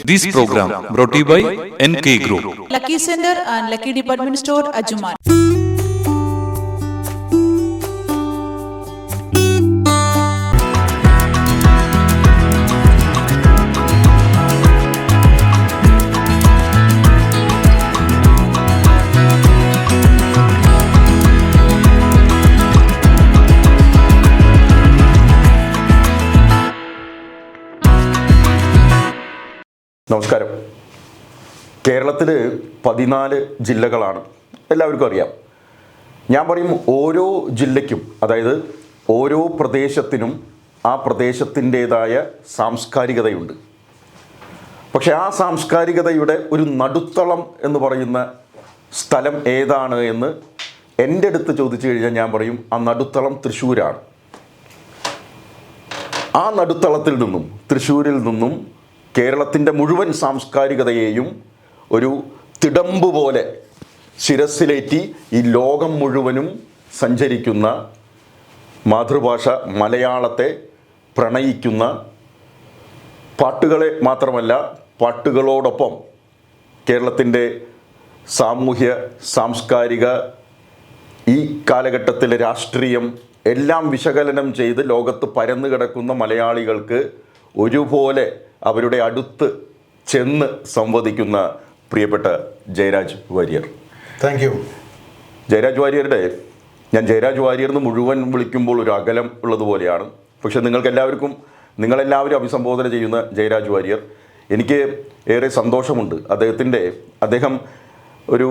This program brought to you by NK Group, Lucky Center and Lucky Department Store, Ajuma. നമസ്കാരം. കേരളത്തിൽ 14 ജില്ലകളാണ്, എല്ലാവർക്കും അറിയാം. ഞാൻ പറയും ഓരോ ജില്ലയ്ക്കും, അതായത് ഓരോ പ്രദേശത്തിനും ആ പ്രദേശത്തിൻ്റേതായ സാംസ്കാരികതയുണ്ട്. പക്ഷെ ആ സാംസ്കാരികതയുടെ ഒരു നടുത്തളം എന്ന് പറയുന്ന സ്ഥലം ഏതാണ് എന്ന് എൻ്റെ അടുത്ത് ചോദിച്ചു കഴിഞ്ഞാൽ ഞാൻ പറയും ആ നടുത്തളം തൃശ്ശൂരാണ്. ആ നടുത്തളത്തിൽ നിന്നും, തൃശ്ശൂരിൽ നിന്നും കേരളത്തിൻ്റെ മുഴുവൻ സാംസ്കാരികതയെയും ഒരു തിടമ്പ് പോലെ ശിരസിലേറ്റി ഈ ലോകം മുഴുവനും സഞ്ചരിക്കുന്ന, മാതൃഭാഷ മലയാളത്തെ പ്രണയിക്കുന്ന, പാട്ടുകളെ മാത്രമല്ല പാട്ടുകളോടൊപ്പം കേരളത്തിൻ്റെ സാമൂഹ്യ സാംസ്കാരിക ഈ കാലഘട്ടത്തിലെ രാഷ്ട്രീയം എല്ലാം വിശകലനം ചെയ്ത് ലോകത്ത് പരന്നു കിടക്കുന്ന മലയാളികൾക്ക് ഒരുപോലെ അവരുടെ അടുത്ത് ചെന്ന് സംവദിക്കുന്ന പ്രിയപ്പെട്ട ജയരാജ് വാര്യർ. Thank you. ജയരാജ് വാര്യരുടെ, ഞാൻ ജയരാജ് വാര്യർ എന്ന് മുഴുവൻ വിളിക്കുമ്പോൾ ഒരു അകലം ഉള്ളതുപോലെയാണ്. പക്ഷെ നിങ്ങളെല്ലാവരും അഭിസംബോധന ചെയ്യുന്ന ജയരാജ് വാര്യർ, എനിക്ക് ഏറെ സന്തോഷമുണ്ട്. അദ്ദേഹം ഒരു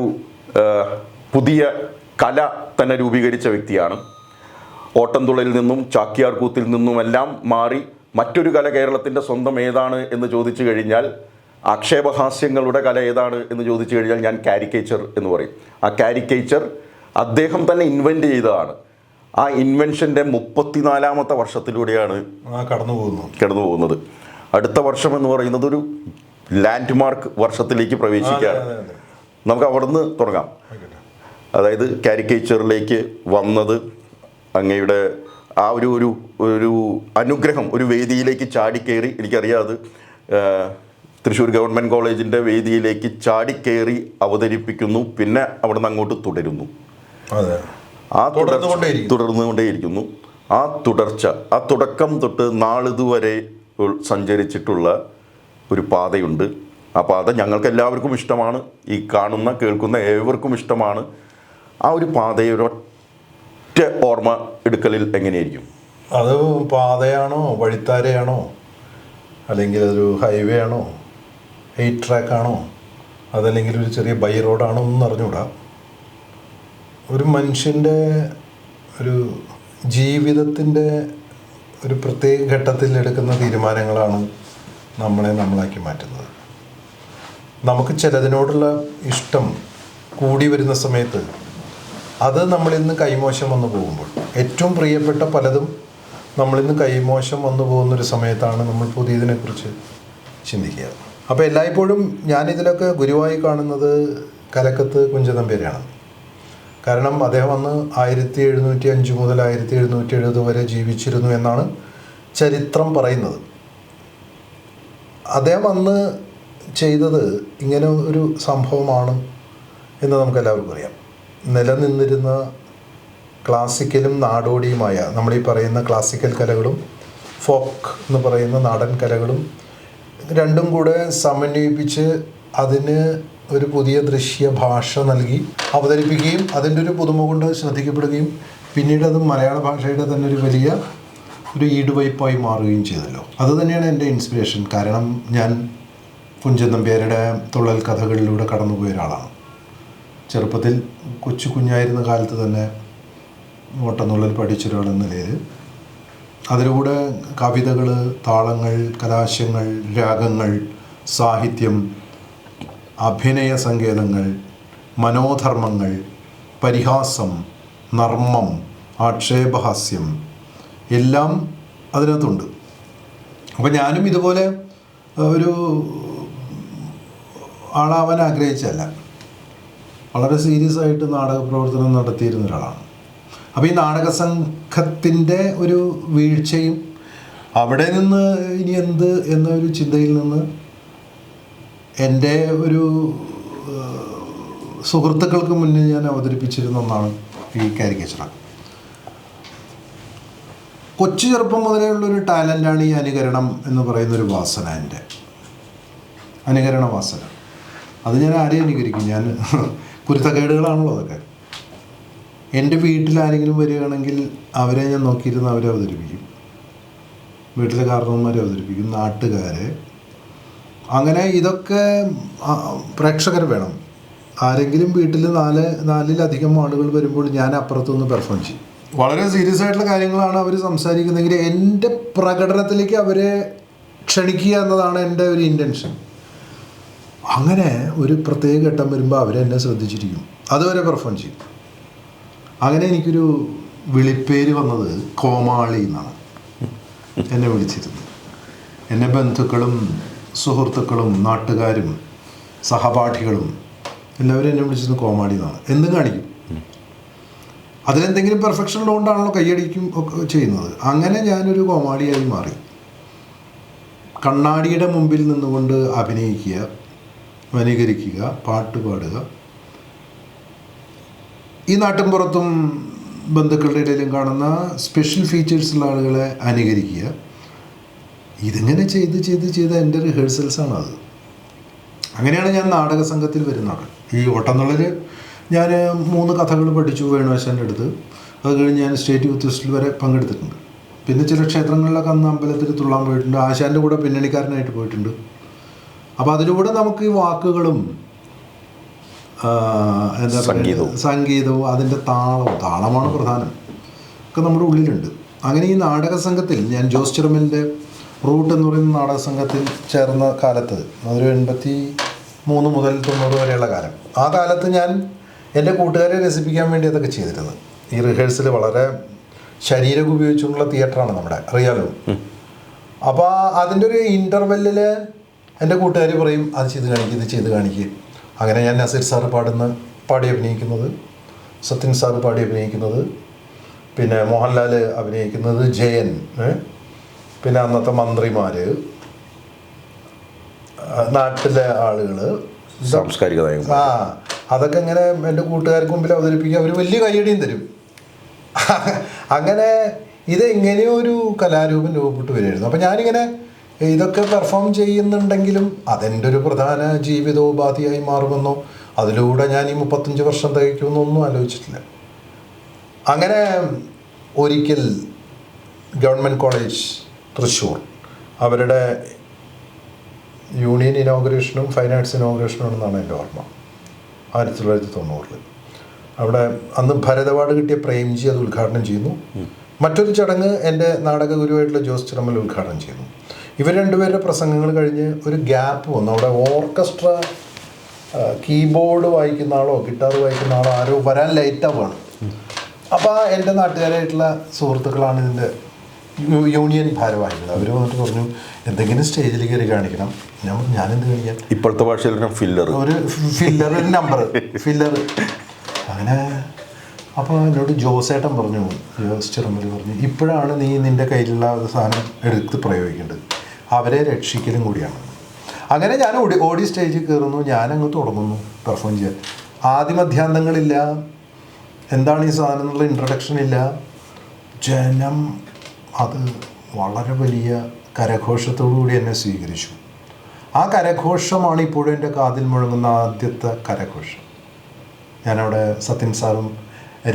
പുതിയ കല തന്നെ രൂപീകരിച്ച വ്യക്തിയാണ്. ഓട്ടംതുള്ളലിൽ നിന്നും ചാക്യാർകൂത്തിൽ നിന്നുമെല്ലാം മാറി മറ്റൊരു കല കേരളത്തിൻ്റെ സ്വന്തം ഏതാണ് എന്ന് ചോദിച്ചു കഴിഞ്ഞാൽ, ആക്ഷേപഹാസ്യങ്ങളുടെ കല ഏതാണ് എന്ന് ചോദിച്ചു കഴിഞ്ഞാൽ ഞാൻ കാരിക്കേച്ചർ എന്ന് പറയും. ആ കാരിക്കേച്ചർ അദ്ദേഹം തന്നെ ഇൻവെൻറ്റ് ചെയ്തതാണ്. ആ ഇൻവെൻഷൻ്റെ 34ാമത്തെ വർഷത്തിലൂടെയാണ് കടന്നു പോകുന്നത്. അടുത്ത വർഷം എന്ന് പറയുന്നത് ഒരു ലാൻഡ് മാർക്ക് വർഷത്തിലേക്ക് പ്രവേശിക്കുകയാണ്. നമുക്ക് അവിടുന്ന് തുടങ്ങാം. അതായത് കാരിക്കേച്ചറിലേക്ക് വന്നത് അങ്ങയുടെ ആ ഒരു അനുഗ്രഹം, ഒരു വേദിയിലേക്ക് ചാടിക്കയറി, എനിക്കറിയാതെ തൃശ്ശൂർ ഗവൺമെൻറ് കോളേജിൻ്റെ വേദിയിലേക്ക് ചാടിക്കയറി അവതരിപ്പിക്കുന്നു. പിന്നെ അവിടെ നിന്ന് അങ്ങോട്ട് തുടരുന്നു. ആ തുടർന്നുകൊണ്ടേയിരിക്കുന്നു. ആ തുടർച്ച, ആ തുടക്കം തൊട്ട് നാളിതുവരെ സഞ്ചരിച്ചിട്ടുള്ള ഒരു പാതയുണ്ട്. ആ പാത ഞങ്ങൾക്ക് എല്ലാവർക്കും ഇഷ്ടമാണ്, ഈ കാണുന്ന കേൾക്കുന്ന ഏവർക്കും ഇഷ്ടമാണ്. ആ ഒരു പാതയുടെ ഓർമ്മ എടുക്കലിൽ എങ്ങനെയായിരിക്കും? അത് പാതയാണോ, വഴിത്താരയാണോ, അല്ലെങ്കിൽ ഒരു ഹൈവേ ആണോ, 8 ട്രാക്കാണോ, അതല്ലെങ്കിൽ ഒരു ചെറിയ ബൈ റോഡാണോ എന്ന് അറിഞ്ഞുകൂടാ. ഒരു മനുഷ്യൻ്റെ ഒരു ജീവിതത്തിൻ്റെ ഒരു പ്രത്യേക ഘട്ടത്തിൽ എടുക്കുന്ന തീരുമാനങ്ങളാണ് നമ്മളാക്കി മാറ്റുന്നത്. നമുക്ക് ചിലതിനോടുള്ള ഇഷ്ടം കൂടി വരുന്ന സമയത്ത് അത് നമ്മളിന്ന് കൈമോശം വന്നു പോകുമ്പോൾ, ഏറ്റവും പ്രിയപ്പെട്ട പലതും നമ്മളിന്ന് കൈമോശം വന്നു പോകുന്നൊരു സമയത്താണ് നമ്മൾ പുതിയതിനെക്കുറിച്ച് ചിന്തിക്കുക. അപ്പോൾ എല്ലായ്പ്പോഴും ഞാനിതിലൊക്കെ ഗുരുവായി കാണുന്നത് കലക്കത്ത് കുഞ്ചൻനമ്പ്യാരെയാണ്. കാരണം അദ്ദേഹം അന്ന് 1705 മുതൽ 1770 വരെ ജീവിച്ചിരുന്നു എന്നാണ് ചരിത്രം പറയുന്നത്. അദ്ദേഹം അന്ന് ചെയ്തത് ഇങ്ങനെ ഒരു സംഭവമാണ് എന്ന് നമുക്കെല്ലാവർക്കും അറിയാം. നിലനിന്നിരുന്ന ക്ലാസിക്കലും നാടോടിയുമായ നമ്മളീ പറയുന്ന ക്ലാസിക്കൽ കലകളും ഫോക്ക് എന്ന് പറയുന്ന നാടൻ കലകളും രണ്ടും കൂടെ സമന്വയിപ്പിച്ച് അതിന് ഒരു പുതിയ ദൃശ്യ ഭാഷ നൽകി അവതരിപ്പിക്കുകയും അതിൻ്റെ ഒരു പുതുമ കൊണ്ട് ശ്രദ്ധിക്കപ്പെടുകയും പിന്നീട് അത് മലയാള ഭാഷയുടെ തന്നെ ഒരു വലിയ ഒരു ഈടുവയ്പായി മാറുകയും ചെയ്തല്ലോ. അത് തന്നെയാണ് എൻ്റെ ഇൻസ്പിറേഷൻ. കാരണം ഞാൻ കുഞ്ചൻ നമ്പ്യാരുടെ തുള്ളൽ കഥകളിലൂടെ കടന്നുപോയ ഒരാളാണ്. ചെറുപ്പത്തിൽ കുഞ്ഞായിരുന്ന കാലത്ത് തന്നെ ഓട്ടംതുള്ളൽ പഠിച്ചൊരാളെന്ന നിലയിൽ അതിലൂടെ കവിതകൾ, താളങ്ങൾ, കലാശങ്ങൾ, രാഗങ്ങൾ, സാഹിത്യം, അഭിനയ സങ്കേതങ്ങൾ, മനോധർമ്മങ്ങൾ, പരിഹാസം, നർമ്മം, ആക്ഷേപഹാസ്യം എല്ലാം അതിനകത്തുണ്ട്. അപ്പോൾ ഞാനും ഇതുപോലെ ഒരു ആളാവാൻ ആഗ്രഹിച്ചല്ല, വളരെ സീരിയസ് ആയിട്ട് നാടക പ്രവർത്തനം നടത്തിയിരുന്ന ഒരാളാണ്. അപ്പോൾ ഈ നാടക സംഘത്തിൻ്റെ ഒരു വീഴ്ചയും അവിടെ നിന്ന് ഇനി എന്ത് എന്നൊരു ചിന്തയിൽ നിന്ന് എൻ്റെ ഒരു സുഹൃത്തുക്കൾക്ക് മുന്നിൽ ഞാൻ അവതരിപ്പിച്ചിരുന്ന ഒന്നാണ് ഈ കാരിക്കേച്ചർ. കൊച്ചു ചെറുപ്പം മുതലേ ഉള്ളൊരു ടാലൻ്റാണ് ഈ അനുകരണം എന്ന് പറയുന്നൊരു വാസന. എൻ്റെ അനുകരണ വാസന അത് ഞാൻ ആരെയും അനുകരിക്കും. ഞാൻ കുരുത്തക്കേടുകളാണല്ലോ അതൊക്കെ. എൻ്റെ വീട്ടിൽ ആരെങ്കിലും വരികയാണെങ്കിൽ അവരെ ഞാൻ നോക്കിയിരുന്ന് അവരെ അവതരിപ്പിക്കും, വീട്ടിലെ കാരണവന്മാരെ അവതരിപ്പിക്കും, നാട്ടുകാരെ. അങ്ങനെ ഇതൊക്കെ പ്രേക്ഷകർ വേണം. ആരെങ്കിലും വീട്ടിൽ നാലിലധികം ആളുകൾ വരുമ്പോൾ ഞാൻ അപ്പുറത്തുനിന്ന് പെർഫോം ചെയ്യും. വളരെ സീരിയസ് ആയിട്ടുള്ള കാര്യങ്ങളാണ് അവർ സംസാരിക്കുന്നതെങ്കിൽ എൻ്റെ പ്രകടനത്തിലേക്ക് അവരെ ക്ഷണിക്കുക എന്നതാണ് എൻ്റെ ഒരു ഇൻറ്റൻഷൻ. അങ്ങനെ ഒരു പ്രത്യേക ഘട്ടം വരുമ്പോൾ അവരെന്നെ ശ്രദ്ധിച്ചിരിക്കും, അതുവരെ പെർഫോം ചെയ്യും. അങ്ങനെ എനിക്കൊരു വിളിപ്പേര് വന്നത് കോമാളി എന്നാണ് എന്നെ വിളിച്ചിരുന്നത്. എൻ്റെ ബന്ധുക്കളും സുഹൃത്തുക്കളും നാട്ടുകാരും സഹപാഠികളും എല്ലാവരും എന്നെ വിളിച്ചിരുന്നത് കോമാളി എന്നാണ്. എന്തും കാണിക്കും, അതിലെന്തെങ്കിലും പെർഫെക്ഷൻ ഉള്ളതുകൊണ്ടാണല്ലോ കൈയടിക്കും ഒക്കെ ചെയ്യുന്നത്. അങ്ങനെ ഞാനൊരു കോമാളിയായി മാറി. കണ്ണാടിയുടെ മുമ്പിൽ നിന്നുകൊണ്ട് അഭിനയിക്കുക, അനുകരിക്കുക, പാട്ട് പാടുക, ഈ നാട്ടിൻ പുറത്തും ബന്ധുക്കളുടെ ഇടയിലും കാണുന്ന സ്പെഷ്യൽ ഫീച്ചേഴ്സുള്ള ആളുകളെ അനുകരിക്കുക. ഇതിങ്ങനെ ചെയ്ത് എൻ്റെ റിഹേഴ്സൽസാണ് അത്. അങ്ങനെയാണ് ഞാൻ നാടക സംഘത്തിൽ വരുന്നത്. ഈ ഓട്ടംതുള്ളൽ ഞാൻ 3 കഥകൾ പഠിച്ചു വേണുവാശാൻ്റെ അടുത്ത്. അത് കഴിഞ്ഞ് ഞാൻ സ്റ്റേറ്റ് യൂത്ത് ഫെസ്റ്റിവൽ വരെ പങ്കെടുത്തിട്ടുണ്ട്. പിന്നെ ചില ക്ഷേത്രങ്ങളിലൊക്കെ അന്ന് അമ്പലത്തിൽ തുള്ളാൻ പോയിട്ടുണ്ട്. ആശാൻ്റെ കൂടെ പിന്നണിക്കാരനായിട്ട് പോയിട്ടുണ്ട്. അപ്പോൾ അതിലൂടെ നമുക്ക് ഈ വാക്കുകളും എന്താ പറയുക, സംഗീതവും അതിൻ്റെ താളമാണ് പ്രധാനം ഒക്കെ നമ്മുടെ ഉള്ളിലുണ്ട്. അങ്ങനെ ഈ നാടക സംഘത്തിൽ ഞാൻ ജോസ് ചെറുമലിൻ്റെ റൂട്ട് എന്ന് പറയുന്ന നാടക സംഘത്തിൽ ചേർന്ന കാലത്ത്, അതൊരു 83 മുതൽ 90 വരെയുള്ള കാലം, ആ കാലത്ത് ഞാൻ എൻ്റെ കൂട്ടുകാരെ രസിപ്പിക്കാൻ വേണ്ടി അതൊക്കെ ചെയ്തിരുന്നത്. ഈ റിഹേഴ്സൽ വളരെ ശരീരം ഉപയോഗിച്ചുകൊണ്ടുള്ള തിയേറ്ററാണ് നമ്മുടെ, അറിയാലോ. അപ്പോൾ അതിൻ്റെ ഒരു ഇൻ്റർവെല്ലിൽ എൻ്റെ കൂട്ടുകാർ പറയും അത് ചെയ്ത് കാണിക്കുക, ഇത് ചെയ്ത് കാണിക്കുക. അങ്ങനെ ഞാൻ നസീർ സാറ് പാടി അഭിനയിക്കുന്നത്, സത്യൻ സാറ് പാടി അഭിനയിക്കുന്നത്, പിന്നെ മോഹൻലാൽ അഭിനയിക്കുന്നത്, ജയൻ, പിന്നെ അന്നത്തെ മന്ത്രിമാർ, നാട്ടിലെ ആളുകൾ, സാംസ്കാരിക അതൊക്കെ ഇങ്ങനെ എൻ്റെ കൂട്ടുകാർക്ക് മുമ്പിൽ അവതരിപ്പിക്കുക. അവർ വലിയ കയ്യടിയും തരും. അങ്ങനെ ഇതെങ്ങനെയോ ഒരു കലാരൂപം രൂപപ്പെട്ട് വരികയായിരുന്നു. അപ്പം ഞാനിങ്ങനെ ഇതൊക്കെ പെർഫോം ചെയ്യുന്നുണ്ടെങ്കിലും അതെൻ്റെ ഒരു പ്രധാന ജീവിതോപാധിയായി മാറുമെന്നോ അതിലൂടെ ഞാൻ ഈ 35 വർഷം തികയ്ക്കുമെന്നൊന്നും ആലോചിച്ചിട്ടില്ല. അങ്ങനെ ഒരിക്കൽ ഗവൺമെൻറ് കോളേജ് തൃശ്ശൂർ അവരുടെ യൂണിയൻ ഇനോഗ്രേഷനും ഫൈൻ ആർട്സ് ഇനോഗ്രേഷനും ആണെന്നാണ് എൻ്റെ ഓർമ്മ, 1990. അവിടെ അന്ന് ഭരതവാർഡ് കിട്ടിയ പ്രേംജി അത് ഉദ്ഘാടനം ചെയ്യുന്നു. മറ്റൊരു ചടങ്ങ് എൻ്റെ നാടക ഗുരുവായിട്ടുള്ള ജോസ് ചിറമൽ ഉദ്ഘാടനം ചെയ്യുന്നു. ഇവർ രണ്ടുപേരുടെ പ്രസംഗങ്ങൾ കഴിഞ്ഞ് ഒരു ഗ്യാപ്പ് വന്നു. അവിടെ ഓർക്കസ്ട്ര കീബോർഡ് വായിക്കുന്ന ആളോ ഗിറ്റാർ വായിക്കുന്ന ആളോ ആരോ വരാൻ ലൈറ്റാവുകയാണ്. അപ്പോൾ എൻ്റെ നാട്ടുകാരായിട്ടുള്ള സുഹൃത്തുക്കളാണ് ഇതിൻ്റെ യൂണിയൻ ഭാരവാഹികൾ. അവർ വന്നിട്ട് പറഞ്ഞു എന്തെങ്കിലും സ്റ്റേജിൽ കയറി കാണിക്കണം. ഞാനെന്ത് കാണിക്കാൻ, ഇപ്പോഴത്തെ ഭാഷയിൽ ഒരു ഫില്ലർ നമ്പർ ഫില്ലർ. അങ്ങനെ അപ്പോൾ എന്നോട് ജോസേട്ടൻ പറഞ്ഞു, ജോസ് ചെറുമൽ പറഞ്ഞു, ഇപ്പോഴാണ് നീ നിൻ്റെ കയ്യിലുള്ള സാധനം എടുത്ത് പ്രയോഗിക്കേണ്ടത്, അവരെ രക്ഷിക്കലും കൂടിയാണ്. അങ്ങനെ ഞാൻ ഓടി സ്റ്റേജിൽ കയറുന്നു. ഞാനങ്ങ് തുടങ്ങുന്നു പെർഫോം ചെയ്യാൻ. ആദ്യമധ്യാന്തങ്ങളില്ല, എന്താണ് ഈ സാധനം എന്നുള്ള ഇൻട്രഡക്ഷൻ ഇല്ല. ജനം അത് വളരെ വലിയ കരഘോഷത്തോടുകൂടി എന്നെ സ്വീകരിച്ചു. ആ കരഘോഷമാണ് ഇപ്പോഴും എൻ്റെ കാതിൽ മുഴങ്ങുന്ന ആദ്യത്തെ കരഘോഷം. ഞാനവിടെ സത്യൻ സാറും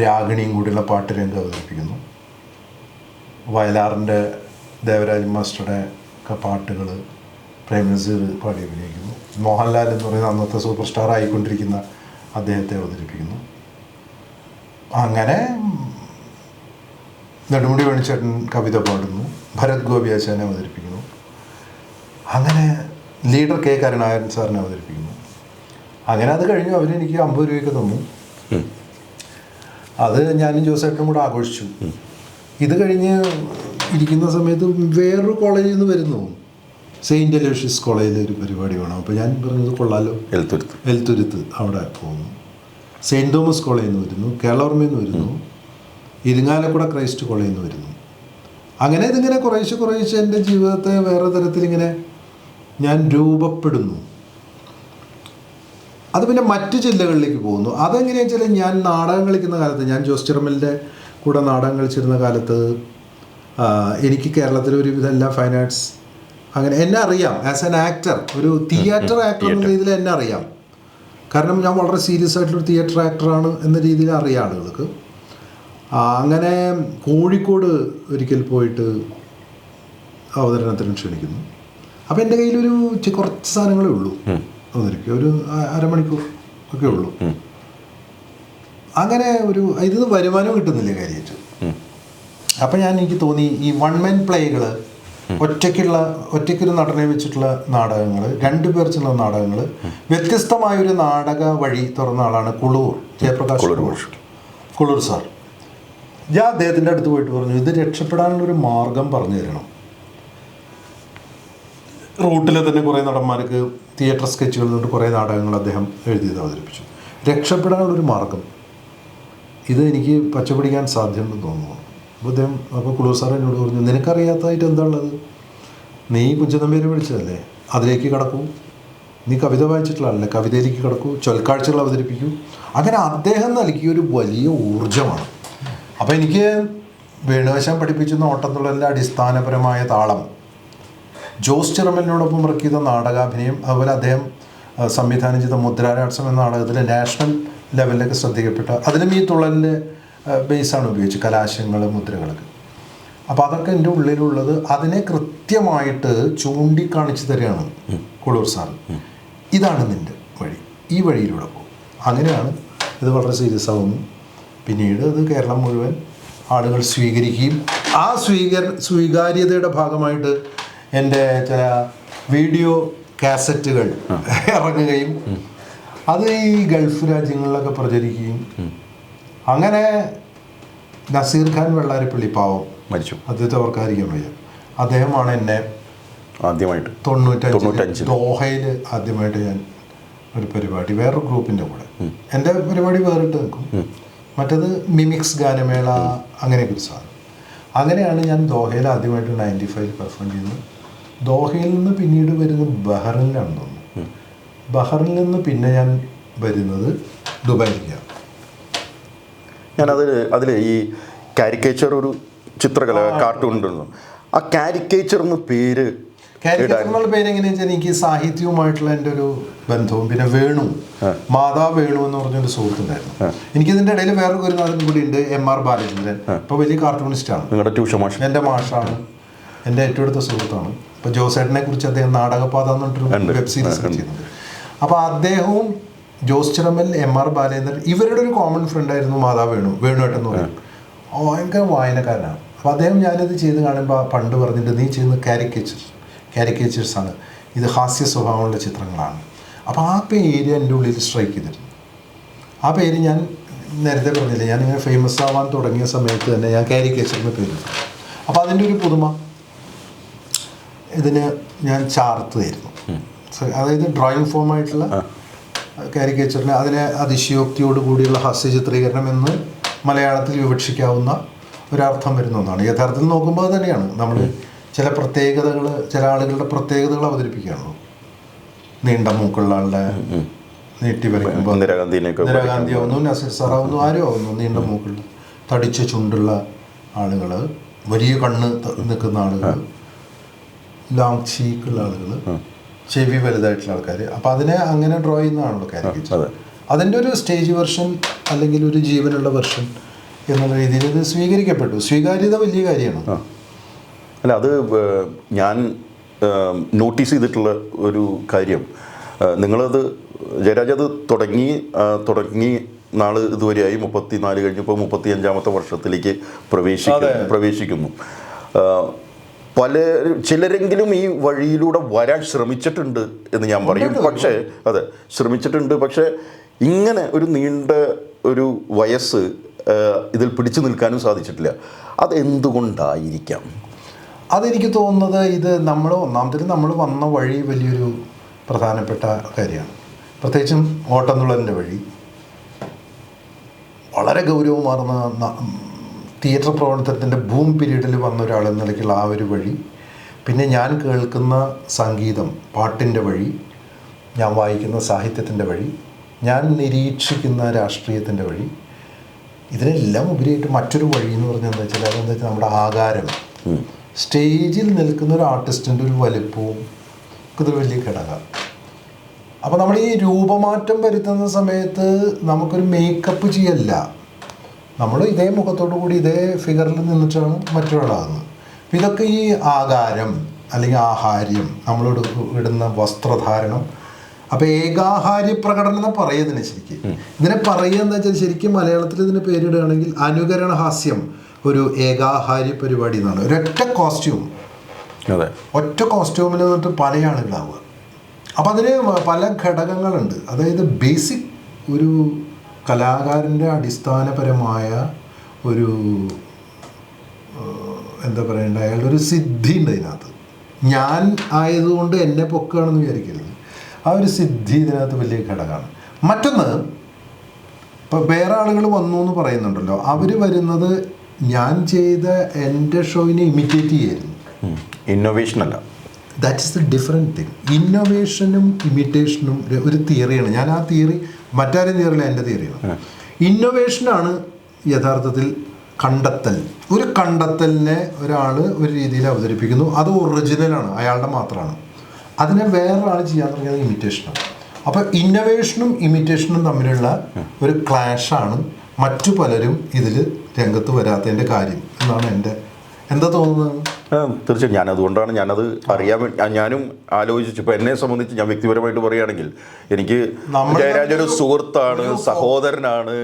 രാഗിണിയും കൂടിയുള്ള പാട്ട് രംഗം അവതരിപ്പിക്കുന്നു. വയലാറിൻ്റെ ദേവരാജ് മാസ്റ്ററുടെ ഒക്കെ പാട്ടുകൾ പ്രേംനസീർ പാടി അഭിനയിക്കുന്നു. മോഹൻലാൽ എന്ന് പറയുന്ന അന്നത്തെ സൂപ്പർ സ്റ്റാർ ആയിക്കൊണ്ടിരിക്കുന്ന അദ്ദേഹത്തെ അവതരിപ്പിക്കുന്നു. അങ്ങനെ നെടുമുടി വേണിച്ചേട്ടൻ കവിത പാടുന്നു, ഭരത് ഗോപിയാശാനെ അവതരിപ്പിക്കുന്നു. അങ്ങനെ ലീഡർ കെ കരുണാകരൻ സാറിനെ അവതരിപ്പിക്കുന്നു. അങ്ങനെ അത് കഴിഞ്ഞു. അവരെനിക്ക് 50 രൂപയൊക്കെ തന്നു. അത് ഞാനും ജോസേട്ടനും കൂടെ ആഘോഷിച്ചു. ഇത് കഴിഞ്ഞ് ഇരിക്കുന്ന സമയത്ത് വേറൊരു കോളേജിൽ നിന്ന് വരുന്നു, സെയിൻറ്റ് അലോഷ്യസ് കോളേജിൽ ഒരു പരിപാടി വേണം. അപ്പോൾ ഞാൻ പറഞ്ഞത് കൊള്ളാലോ, എൽത്തുരുത്ത് അവിടെ പോകുന്നു. സെയിൻറ്റ് തോമസ് കോളേജിൽ നിന്ന് വരുന്നു, കേരളവർമ്മയിൽ നിന്ന് വരുന്നു, ഇരിങ്ങാലക്കുട ക്രൈസ്റ്റ് കോളേജിൽ നിന്ന് വരുന്നു. അങ്ങനെ ഇതിങ്ങനെ കുറേശ്ശെ എൻ്റെ ജീവിതത്തെ വേറെ തരത്തിലിങ്ങനെ ഞാൻ രൂപപ്പെടുന്നു. അത് പിന്നെ മറ്റു ജില്ലകളിലേക്ക് പോകുന്നു. അതെങ്ങനെയാണെന്ന് വെച്ചാൽ ഞാൻ നാടകം കളിക്കുന്ന കാലത്ത്, ഞാൻ ജോസ് ചിറമലിൻ്റെ കൂടെ നാടകം കളിച്ചിരുന്ന കാലത്ത് എനിക്ക് കേരളത്തിലെ ഒരുവിധം എല്ലാ ഫൈൻ ആർട്സ് അങ്ങനെ എന്നെ അറിയാം. ആസ് ആൻ ആക്ടർ, ഒരു തിയേറ്റർ ആക്ടർ എന്ന രീതിയിൽ എന്നെ അറിയാം. കാരണം ഞാൻ വളരെ സീരിയസ് ആയിട്ടുള്ളൊരു തിയേറ്റർ ആക്ടറാണ് എന്ന രീതിയിൽ അറിയാം ആളുകൾക്ക്. അങ്ങനെ കോഴിക്കോട് ഒരിക്കൽ പോയിട്ട് അവതരണത്തിന് ക്ഷണിക്കുന്നു. അപ്പോൾ എൻ്റെ കയ്യിലൊരു കുറച്ച് സാധനങ്ങളേ ഉള്ളൂ, അവതരിക്കും ഒരു അരമണിക്കൂർ ഒക്കെ ഉള്ളൂ. അങ്ങനെ ഇതിന് വരുമാനം കിട്ടുന്നില്ല കാര്യമായിട്ട്. അപ്പം എനിക്ക് തോന്നി ഈ വൺ മാൻ പ്ലേകൾ, ഒറ്റയ്ക്കൊരു നടനെ വെച്ചിട്ടുള്ള നാടകങ്ങൾ, 2 പേർ ചെന്ന നാടകങ്ങൾ, വ്യത്യസ്തമായൊരു നാടക വഴി തുറന്ന ആളാണ് ജയപ്രകാശ് കുളൂർ സാർ. ഞാൻ അദ്ദേഹത്തിൻ്റെ അടുത്ത് പോയിട്ട് പറഞ്ഞു, ഇത് രക്ഷപ്പെടാനുള്ളൊരു മാർഗം പറഞ്ഞു തരണം. റൂട്ടിലെ തന്നെ കുറേ നടന്മാർക്ക് തിയേറ്റർ സ്കെച്ചുകളിൽ കൊണ്ട് കുറേ നാടകങ്ങൾ അദ്ദേഹം എഴുതിയത് അവതരിപ്പിച്ചു. രക്ഷപ്പെടാനുള്ളൊരു മാർഗം, ഇത് എനിക്ക് പച്ചപിടിക്കാൻ സാധ്യമുണ്ടെന്ന് തോന്നുന്നു. അപ്പോൾ കുളൂർ സാർ എന്നോട് പറഞ്ഞു, നിനക്കറിയാത്തതായിട്ട് എന്താ ഉള്ളത്? നീ കുഞ്ചനമ്പേരെ വിളിച്ചതല്ലേ, അതിലേക്ക് കടക്കൂ. നീ കവിത വായിച്ചിട്ടുള്ളതല്ലേ, കവിതയിലേക്ക് കടക്കൂ, ചൊൽക്കാഴ്ചകൾ അവതരിപ്പിക്കൂ. അങ്ങനെ അദ്ദേഹം നൽകിയൊരു വലിയ ഊർജ്ജമാണ്. അപ്പോൾ എനിക്ക് വേണുവശം പഠിപ്പിച്ചിരുന്ന ഓട്ടംതുള്ളലിൻ്റെ അടിസ്ഥാനപരമായ താളം, ജോസ് ചിറമലിനോടൊപ്പം വർക്ക് ചെയ്ത നാടകാഭിനയം, അതുപോലെ അദ്ദേഹം സംവിധാനം ചെയ്ത മുദ്രാരാട്സം എന്ന നാടകത്തിൽ നാഷണൽ ലെവലിലൊക്കെ ശ്രദ്ധിക്കപ്പെട്ട, അതിലും ഈ തുള്ളലിൻ്റെ ബേസാണ് ഉപയോഗിച്ച് കലാശങ്ങൾ, മുദ്രകളൊക്കെ. അപ്പോൾ അതൊക്കെ എൻ്റെ ഉള്ളിലുള്ളത് അതിനെ കൃത്യമായിട്ട് ചൂണ്ടിക്കാണിച്ചു തരികയാണ് കുളൂർ സാർ. ഇതാണ് നിൻ്റെ വഴി, ഈ വഴിയിലൂടെ പോകും. അങ്ങനെയാണ് ഇത് വളരെ സീരിയസ് ആവുന്നു. പിന്നീട് അത് കേരളം മുഴുവൻ ആളുകൾ സ്വീകരിക്കുകയും ആ സ്വീകാര്യതയുടെ ഭാഗമായിട്ട് എൻ്റെ ചില വീഡിയോ കാസറ്റുകൾ ഇറങ്ങുകയും അത് ഈ ഗൾഫ് രാജ്യങ്ങളിലൊക്കെ പ്രചരിക്കുകയും, അങ്ങനെ നസീർ ഖാൻ വെള്ളാരപ്പള്ളി, പാവം മരിച്ചു, അദ്ദേഹത്തെ അവർക്കായിരിക്കാൻ വയ്യ, അദ്ദേഹമാണ് എന്നെ ആദ്യമായിട്ട് 95 ദോഹയിൽ ആദ്യമായിട്ട് ഞാൻ ഒരു പരിപാടി വേറൊരു ഗ്രൂപ്പിൻ്റെ കൂടെ, എൻ്റെ പരിപാടി വേറിട്ട് നിൽക്കും, മറ്റത് മിമിക്സ് ഗാനമേള, അങ്ങനെയൊക്കെ ഒരു സാധനം. അങ്ങനെയാണ് ഞാൻ ദോഹയിൽ ആദ്യമായിട്ട് 95 പെർഫോം ചെയ്യുന്നത്. ദോഹയിൽ നിന്ന് പിന്നീട് വരുന്നത് ബഹറിനിലാണെന്ന് തോന്നുന്നു. ബഹറിനിൽ നിന്ന് പിന്നെ ഞാൻ വരുന്നത് ദുബായിലേക്കാണ്. അതിൽ ഈ കാരിക്കേച്ചർ ഒരു ചിത്രകല കാർട്ടൂൺ ഉണ്ടല്ലോ, ആ കാരിക്കേച്ചർ എന്ന പേര് കാരിക്കേച്ചറിനുള്ള പേര് എങ്ങനെയാണെന്ന് വെച്ചാൽ എനിക്ക് സാഹിത്യവുമായിട്ടുള്ള എൻ്റെ ഒരു ബന്ധവും, പിന്നെ വേണു, മാതാ വേണു എന്ന് പറഞ്ഞൊരു സുഹൃത്തുണ്ടായിരുന്നു. എനിക്കിതിൻ്റെ ഇടയിൽ വേറൊരു നടൻ കൂടി ഉണ്ട്, MR ബാലചന്ദ്രൻ. ഇപ്പോൾ വലിയ കാർട്ടൂണിസ്റ്റാണ്, നിങ്ങളുടെ ട്യൂഷൻ മാഷ്, എൻ്റെ മാഷാണ്, എൻ്റെ ഏറ്റവും അടുത്ത സുഹൃത്താണ്. ഇപ്പോൾ ജോസേട്ടനെ കുറിച്ച് അദ്ദേഹം നാടകപാത എന്ന് പറഞ്ഞിട്ടൊരു വെബ് സീരീസ് ചെയ്യുന്നുണ്ട്. അപ്പോൾ അദ്ദേഹവും ജോസ് ചിറമൽ, MR ബാലേന്ദ്രൻ, ഇവരുടെ ഒരു കോമൺ ഫ്രണ്ടായിരുന്നു മാതാ വേണുവേട്ടെന്ന് പറയും. ഭയങ്കര വായനക്കാരനാണ്. അപ്പോൾ അദ്ദേഹം ഞാനിത് ചെയ്ത് കാണുമ്പോൾ പണ്ട് പറഞ്ഞിട്ട്, നീ ചെയ്യുന്ന കാരിക്കേച്ചേഴ്സാണ്, ഇത് ഹാസ്യ സ്വഭാവമുള്ള ചിത്രങ്ങളാണ്. അപ്പോൾ ആ പേര് എൻ്റെ ഉള്ളിൽ സ്ട്രൈക്ക് ചെയ്തിരുന്നു. ആ പേര് ഞാൻ നേരത്തെ പറഞ്ഞില്ലേ, ഞാനിങ്ങനെ ഫേമസ് ആവാൻ തുടങ്ങിയ സമയത്ത് തന്നെ ഞാൻ കാരിക്കേച്ചറിന് പേര്. അപ്പോൾ അതിൻ്റെ ഒരു പുതുമ ഇതിന് ഞാൻ ചാർത്തുമായിരുന്നു. അതായത് ഡ്രോയിങ് ഫോമായിട്ടുള്ള കാരിക്കേച്ചറിന് അതിനെ അതിശയോക്തിയോട് കൂടിയുള്ള ഹാസ്യ ചിത്രീകരണം എന്ന് മലയാളത്തിൽ വിവക്ഷിക്കാവുന്ന ഒരർത്ഥം വരുന്ന ഒന്നാണ്. യഥാർത്ഥത്തിൽ നോക്കുമ്പോൾ അത് തന്നെയാണ്. നമ്മൾ ചില പ്രത്യേകതകൾ, ചില ആളുകളുടെ പ്രത്യേകതകൾ അവതരിപ്പിക്കുകയാണല്ലോ. നീണ്ട മൂക്കുള്ള ആളുടെ നീട്ടി വരയ്ക്കുമ്പോൾ ഇന്ദിരാഗാന്ധി ആവുന്നു, നസീർ സാറാവുന്നു, ആരും ആവുന്നു. നീണ്ട മൂക്കുള്ള തടിച്ച ചുണ്ടുള്ള ആളുകൾ, വലിയ കണ്ണ് നിൽക്കുന്ന ആളുകൾ, ലോങ് ചീക്കുള്ള ആളുകൾ, ചെവി വലുതായിട്ടുള്ള ആൾക്കാർ. അപ്പം അതിനെ അങ്ങനെ ഡ്രോ ചെയ്യുന്നതാണല്ലോ കാരിക്കേച്ചർ. അതിൻ്റെ ഒരു സ്റ്റേജ് വെർഷൻ അല്ലെങ്കിൽ ഒരു ജീവനുള്ള വെർഷൻ എന്നുള്ള രീതിയിൽ ഇത് സ്വീകരിക്കപ്പെട്ടു. സ്വീകാര്യത വലിയ കാര്യമാണ്. അല്ല, അത് ഞാൻ നോട്ടീസ് ചെയ്തിട്ടുള്ള ഒരു കാര്യം, നിങ്ങളത് ജയരാജ് അത് തുടങ്ങി നാൾ ഇതുവരെയായി 34 കഴിഞ്ഞപ്പോൾ 35ാമത്തെ വർഷത്തിലേക്ക് പ്രവേശിക്കുന്നു. ചിലരെങ്കിലും ഈ വഴിയിലൂടെ വരാൻ ശ്രമിച്ചിട്ടുണ്ട് എന്ന് ഞാൻ പറയും. ശ്രമിച്ചിട്ടുണ്ട്. പക്ഷേ ഇങ്ങനെ ഒരു നീണ്ട ഒരു വയസ്സ് ഇതിൽ പിടിച്ചു നിൽക്കാനും സാധിച്ചിട്ടില്ല. അതെന്തുകൊണ്ടായിരിക്കാം? അതെനിക്ക് തോന്നുന്നത്, ഇത് ഒന്നാമത്തെ നമ്മൾ വന്ന വഴി വലിയൊരു പ്രധാനപ്പെട്ട കാര്യമാണ്. പ്രത്യേകിച്ചും ഓട്ടംതുള്ളലിൻ്റെ വഴി വളരെ ഗൗരവമാർന്ന തിയേറ്റർ പ്രവർത്തനത്തിൻ്റെ ബൂം പീരീഡിൽ വന്ന ഒരാളെന്ന നിലയ്ക്കുള്ള ആ ഒരു വഴി, പിന്നെ ഞാൻ കേൾക്കുന്ന സംഗീതം, പാട്ടിൻ്റെ വഴി, ഞാൻ വായിക്കുന്ന സാഹിത്യത്തിൻ്റെ വഴി, ഞാൻ നിരീക്ഷിക്കുന്ന രാഷ്ട്രീയത്തിൻ്റെ വഴി, ഇതിനെല്ലാം ഉപരിയായിട്ട് മറ്റൊരു വഴി എന്ന് പറഞ്ഞാൽ എന്താ വെച്ചാൽ അതെന്താ വെച്ചാൽ നമ്മുടെ ആകാരം, സ്റ്റേജിൽ നിൽക്കുന്ന ഒരു ആർട്ടിസ്റ്റിൻ്റെ ഒരു വലിപ്പവും ഇതൊരു വലിയ ഘടകമാണ്. അപ്പോൾ നമ്മൾ ഈ രൂപമാറ്റം വരുത്തുന്ന സമയത്ത് നമുക്കൊരു മേക്കപ്പ് ചെയ്യല്ല, നമ്മൾ ഇതേ മുഖത്തോടു കൂടി ഇതേ ഫിഗറിൽ നിന്നിട്ടാണ് മറ്റൊരാളാകുന്നത്. അപ്പോൾ ഇതൊക്കെ ഈ ആകാരം അല്ലെങ്കിൽ ആഹാര്യം, നമ്മളോട് ഇടുന്ന വസ്ത്രധാരണം, അപ്പോൾ ഏകാഹാര്യ പ്രകടനം എന്ന് പറയുന്നതിന് ശരിക്കും ഇതിനെ പറയുക എന്താ വെച്ചാൽ ശരിക്കും മലയാളത്തിൽ ഇതിന് പേരിടുകയാണെങ്കിൽ അനുകരണ ഹാസ്യം ഒരു ഏകാഹാര്യ പരിപാടി എന്നാണ്. ഒരൊറ്റ കോസ്റ്റ്യൂം, അതെ, ഒറ്റ കോസ്റ്റ്യൂമിൽ നിന്നിട്ട് പല ആളുകളാവുക. അപ്പം അതിന് പല ഘടകങ്ങളുണ്ട്. അതായത് ബേസിക് ഒരു കലാകാരൻ്റെ അടിസ്ഥാനപരമായ ഒരു എന്താ പറയണ്ട, അയാളുടെ ഒരു സിദ്ധി ഉണ്ട് ഇതിനകത്ത്. ഞാൻ ആയതുകൊണ്ട് എന്നെ പൊക്കുകയാണെന്ന് വിചാരിക്കരുത്. ആ ഒരു സിദ്ധി ഇതിനകത്ത് വലിയ ഘടകമാണ്. മറ്റൊന്ന്, ഇപ്പോൾ വേറെ ആളുകൾ വന്നു എന്ന് പറയുന്നുണ്ടല്ലോ, അവർ വരുന്നത് ഞാൻ ചെയ്ത എൻ്റെ ഷോയിനെ ഇമിറ്റേറ്റ് ചെയ്യായിരുന്നു. ഇന്നോവേഷൻ അല്ല. That is the different thing. ഇന്നോവേഷനും ഇമിറ്റേഷനും ഒരു തിയറിയാണ്. ഞാൻ ആ തിയറി മറ്റാരും തിയറിയില്ല, എൻ്റെ തിയറിയാണ്. ഇന്നോവേഷനാണ് യഥാർത്ഥത്തിൽ കണ്ടെത്തൽ. ഒരു കണ്ടെത്തലിനെ ഒരാൾ ഒരു രീതിയിൽ അവതരിപ്പിക്കുന്നു, അത് ഒറിജിനലാണ്, അയാളുടെ മാത്രമാണ്. അതിനെ വേറൊരാൾ ചെയ്യാൻ തുടങ്ങിയത് ഇമിറ്റേഷനാണ്. അപ്പോൾ ഇന്നോവേഷനും ഇമിറ്റേഷനും തമ്മിലുള്ള ഒരു ക്ലാഷാണ് മറ്റു പലരും ഇതിൽ രംഗത്ത് വരാത്തതിൻ്റെ കാര്യം എന്നാണ് എൻ്റെ എന്താ തോന്നുന്നത്. തീർച്ചയായും ഞാനതുകൊണ്ടാണ് ഞാനത് അറിയാൻ വേണ്ടി ഞാനും ആലോചിച്ചു. ഇപ്പോൾ എന്നെ സംബന്ധിച്ച് ഞാൻ വ്യക്തിപരമായിട്ട് പറയുകയാണെങ്കിൽ എനിക്ക് ജയരാജ് ഒരു സുഹൃത്താണ്, സഹോദരനാണ്,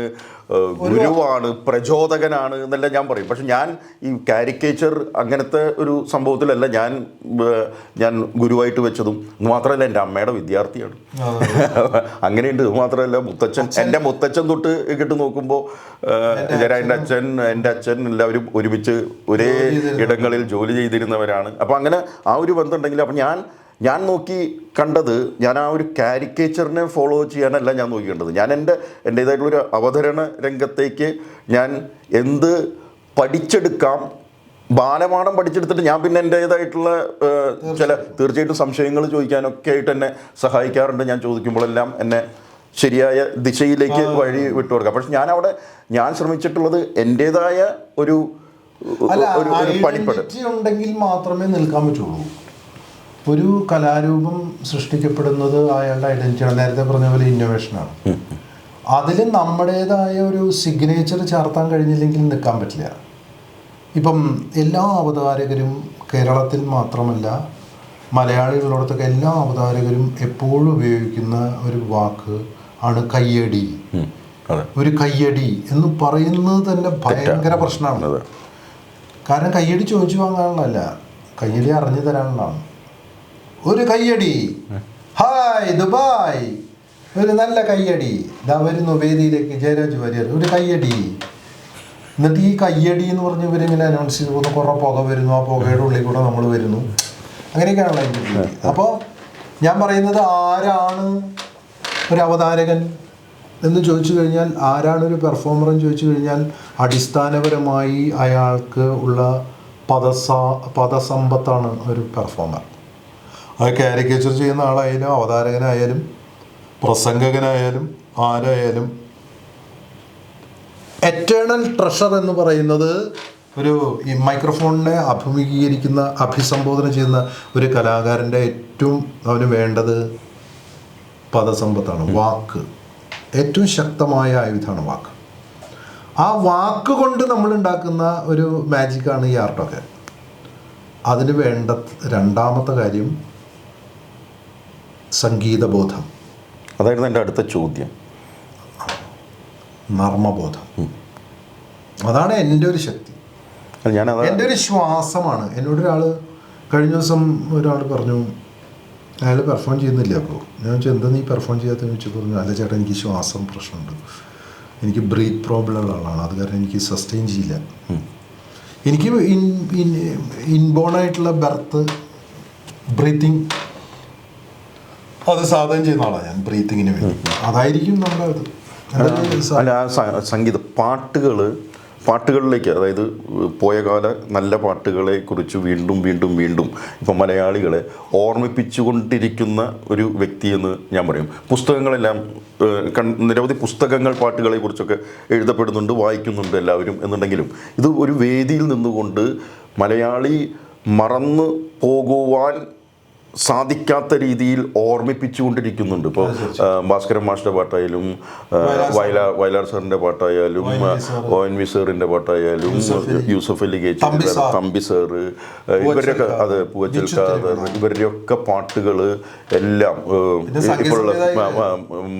ഗുരുവാണ്, പ്രചോദകനാണ് എന്നെല്ലാം ഞാൻ പറയും. പക്ഷെ ഞാൻ ഈ കാരിക്കേച്ചർ അങ്ങനത്തെ ഒരു സംഭവത്തിലല്ല ഞാൻ ഗുരുവായിട്ട് വെച്ചതും. മാത്രമല്ല എൻ്റെ അമ്മയുടെ വിദ്യാർത്ഥിയാണ്. അങ്ങനെയുണ്ട്. മാത്രമല്ല എൻ്റെ മുത്തച്ഛൻ തൊട്ട് ഇങ്ങോട്ട് നോക്കുമ്പോൾ ജയരാജൻ്റെ എൻ്റെ അച്ഛൻ എല്ലാവരും ഒരുമിച്ച് ഒരേ ഇടങ്ങളിൽ ജോലി ചെയ്തിരുന്നവരാണ്. അപ്പോൾ അങ്ങനെ ആ ഒരു ബന്ധം ഉണ്ടെങ്കിൽ അപ്പോൾ ഞാൻ നോക്കി കണ്ടത്, ഞാൻ ആ ഒരു കാരിക്കേച്ചറിനെ ഫോളോ ചെയ്യാനല്ല ഞാൻ നോക്കി കണ്ടത്. ഞാൻ എൻ്റേതായിട്ടുള്ളൊരു അവതരണ രംഗത്തേക്ക് ഞാൻ എന്ത് പഠിച്ചെടുക്കാം, ബാലപാഠം പഠിച്ചെടുത്തിട്ട് ഞാൻ പിന്നെ എൻ്റേതായിട്ടുള്ള ചില തീർച്ചയായിട്ടും സംശയങ്ങൾ ചോദിക്കാനൊക്കെ ആയിട്ട് എന്നെ സഹായിക്കാറുണ്ട്. ഞാൻ ചോദിക്കുമ്പോഴെല്ലാം എന്നെ ശരിയായ ദിശയിലേക്ക് വഴി വിട്ടുകൊടുക്കാം. പക്ഷെ ഞാൻ ശ്രമിച്ചിട്ടുള്ളത് എൻ്റേതായ ഒരു പണിപ്പെടൽ ഉണ്ടെങ്കിൽ മാത്രമേ നിൽക്കാൻ പറ്റുള്ളൂ. ഒരു കലാരൂപം സൃഷ്ടിക്കപ്പെടുന്നത് അയാളുടെ ഐഡൻറ്റിറ്റിയാണ്. നേരത്തെ പറഞ്ഞ പോലെ ഇന്നോവേഷനാണ്. അതിൽ നമ്മുടേതായ ഒരു സിഗ്നേച്ചർ ചേർത്താൻ കഴിഞ്ഞില്ലെങ്കിൽ നിൽക്കാൻ പറ്റില്ല. ഇപ്പം എല്ലാ അവതാരകരും കേരളത്തിൽ മാത്രമല്ല മലയാളികളോടത്തൊക്കെ എല്ലാ അവതാരകരും എപ്പോഴും ഉപയോഗിക്കുന്ന ഒരു വാക്ക് ആണ് കയ്യടി. ഒരു കയ്യടി എന്ന് പറയുന്നത് തന്നെ ഭയങ്കര പ്രശ്നമാണ്. കാരണം കയ്യടി ചോദിച്ചു വാങ്ങാനുള്ളതല്ല, കയ്യടി അറിഞ്ഞു തരാനുള്ളതാണ്. ഒരു കയ്യടി, ഹായ് ദുബായ്, ഒരു നല്ല കയ്യടി, ഇതാ വരുന്നു വേദിയിലേക്ക് ജയരാജ് വാര്യർ, ഒരു കയ്യടി. എന്നിട്ട് ഈ കയ്യടി എന്ന് പറഞ്ഞ് ഇവരിങ്ങനെ അനൗൺസ് ചെയ്ത് പോകുന്നു, കുറേ പുക വരുന്നു, ആ പുകയുടെ ഉള്ളിൽ കൂടെ നമ്മൾ വരുന്നു, അങ്ങനെയൊക്കെയാണല്ലോ അതിൻ്റെ രീതി. അപ്പോൾ ഞാൻ പറയുന്നത്, ആരാണ് ഒരു അവതാരകൻ എന്ന് ചോദിച്ചു കഴിഞ്ഞാൽ, ആരാണ് ഒരു പെർഫോമർ എന്ന് ചോദിച്ചു കഴിഞ്ഞാൽ, അടിസ്ഥാനപരമായി അയാൾക്ക് ഉള്ള പദസമ്പത്താണ് ഒരു പെർഫോമർ. അത് കാരിക്കേച്ചർ ചെയ്യുന്ന ആളായാലും അവതാരകനായാലും പ്രസംഗകനായാലും ആരായാലും. എറ്റേണൽ ട്രഷർ എന്ന് പറയുന്നത് ഒരു ഈ മൈക്രോഫോണിനെ അഭിസംബോധന ചെയ്യുന്ന ഒരു കലാകാരൻ്റെ ഏറ്റവും അവന് വേണ്ടത് പദസമ്പത്താണ്, വാക്ക്. ഏറ്റവും ശക്തമായ ആയുധമാണ് വാക്ക്. ആ വാക്ക് കൊണ്ട് നമ്മൾ ഉണ്ടാക്കുന്ന ഒരു മാജിക്കാണ് ഈ ആർട്ടൊക്കെ. അതിന് വേണ്ട രണ്ടാമത്തെ കാര്യം സംഗീതബോധം. അതായിരുന്നു എൻ്റെ അടുത്ത ചോദ്യം. നർമ്മബോധം. അതാണ് എൻ്റെ ഒരു ശക്തി, എൻ്റെ ഒരു ശ്വാസമാണ്. എന്നോടൊരാൾ കഴിഞ്ഞ ദിവസം ഒരാൾ പറഞ്ഞു, അയാൾ പെർഫോം ചെയ്യുന്നില്ല. അപ്പോൾ ഞാൻ ചോദിച്ചു, എന്താ നീ പെർഫോം ചെയ്യാത്തതെന്ന് ചോദിച്ചു. പറഞ്ഞു, അല്ല ചേട്ടാ, എനിക്ക് ശ്വാസം പ്രശ്നമുണ്ട്, എനിക്ക് ബ്രീത്ത് പ്രോബ്ലം ഉള്ള ആളാണ്, അത് കാരണം എനിക്ക് സസ്റ്റെയിൻ ചെയ്യില്ല. എനിക്ക് ഇൻബോണായിട്ടുള്ള ബർത്ത് ബ്രീത്തിങ് അത് സാധനം ചെയ്യുന്ന ആളാണ് ഞാൻ, ബ്രീത്തിങ്ങിന് വേണ്ടി. അതായിരിക്കും നമ്മുടെ അല്ല സംഗീത പാട്ടുകൾ പാട്ടുകളിലേക്ക്, അതായത് പോയകാല നല്ല പാട്ടുകളെ കുറിച്ച് വീണ്ടും വീണ്ടും വീണ്ടും ഇപ്പം മലയാളികളെ ഓർമ്മിപ്പിച്ചുകൊണ്ടിരിക്കുന്ന ഒരു വ്യക്തിയെന്ന് ഞാൻ പറയും. പുസ്തകങ്ങളെല്ലാം നിരവധി പുസ്തകങ്ങൾ പാട്ടുകളെ കുറിച്ചൊക്കെ എഴുതപ്പെടുന്നുണ്ട്, വായിക്കുന്നുണ്ട് എല്ലാവരും എന്നുണ്ടെങ്കിലും ഇത് ഒരു വേദിയിൽ നിന്നുകൊണ്ട് മലയാളി മറന്നു പോകുവാൻ സാധിക്കാത്ത രീതിയിൽ ഓർമ്മിപ്പിച്ചുകൊണ്ടിരിക്കുന്നുണ്ട്. ഇപ്പോൾ ഭാസ്കരൻ മാഷിൻ്റെ പാട്ടായാലും വയലാർ സാറിൻ്റെ പാട്ടായാലും ONV സാറിൻ്റെ പാട്ടായാലും യൂസഫ് അലി കേച്ചി, തമ്പി സാറ്, ഇവരുടെയൊക്കെ അത് പൂവച്ചൽ ഖാദർ, ഇവരുടെയൊക്കെ പാട്ടുകൾ എല്ലാം ഇപ്പോഴുള്ള